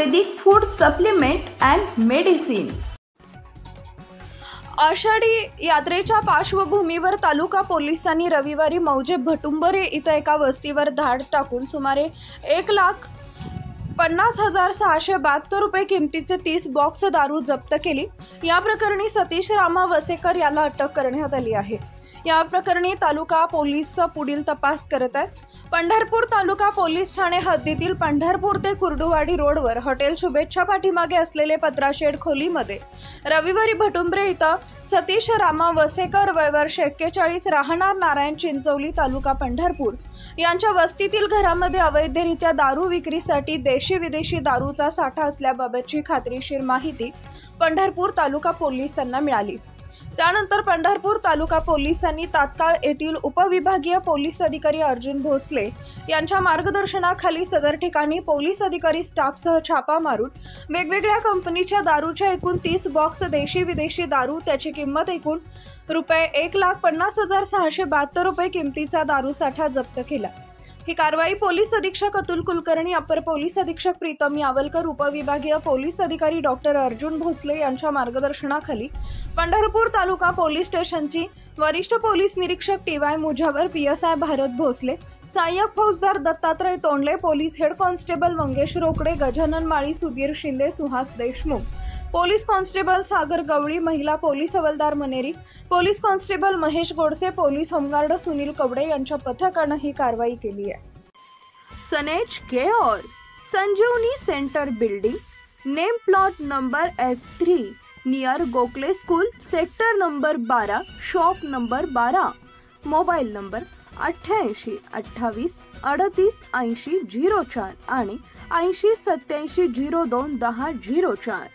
Ayurvedic food supplement and medicine. Ashadhi यात्रेच्या पार्श्वभूमीवर तालुका पोलिसांनी रविवारी मौजे भटुंबरे इथं एका वस्तीवर धाड टाकून सुमारे 1,50,672 रुपये किमतीचे 30 बॉक्स दारू जप्त केली। या प्रकरणी सतीश रामा वसेकर याला अटक करण्यात आली आहे। या प्रकरणी तालुका पोलीस पुढील तपास करत आहेत। पंढरपूर तालुका पोलीस ठाणे हद्दीतील पंढरपूर ते कुर्डुवाडी रोडवर हॉटेल शुभेच्छा पाठीमागे असलेले पत्राशेड खोलीमध्ये रविवारी भटुंबरे इथं सतीश रामा वसेकर वय वर्ष 41 राहणार नारायण चिंचोली तालुका पंढरपूर यांच्या वस्तीतील घरामध्ये अवैधरित्या दारू विक्रीसाठी देशी विदेशी दारूचा साठा असल्याबाबतची खात्रीशीर माहिती पंढरपूर तालुका पोलिसांना मिळाली। त्यानंतर पंढरपूर तालुका पोलिसांनी तात्काळ येथील उपविभागीय पोलीस अधिकारी अर्जुन भोसले यांच्या मार्गदर्शनाखाली सदर ठिकाणी पोलीस अधिकारी स्टाफसह छापा मारून वेगवेगळ्या कंपनीच्या दारूच्या एकूण 30 बॉक्स देशी विदेशी दारू त्याची किंमत एकूण ₹1,50,672 रुपये किमतीचा दारू साठा जप्त केला। ही कारवाई पोलीस अधीक्षक अतुल कुलकर्णी, अपर पोलीस अधीक्षक प्रीतम यावलकर, उपविभागीय पोलीस अधिकारी डॉक्टर अर्जुन भोसले यांच्या मार्गदर्शनाखाली पंढरपूर तालुका पोलीस स्टेशनची वरिष्ठ पोलीस निरीक्षक TY मुजावर, PSI भारत भोसले, सहाय्यक फौजदार Dattatray Tondle, police head constable Mangesh Rokade, Gajanan Mali, Sudhir Shinde, Suhas Deshmukh, police constable Sagar Gawali, महिला पोलीस हवालदार Maneri, police constable Mahesh Godse, police home guard Sunil Kawade यांच्या पथकाने ही कारवाई केली आहे। सनेज care Sanjeevani centre building, name plot number F3 near Gokhale school, sector number 12, shop number 12, mobile number 88 28 38 80 04 आणि 80 87 02 10 04।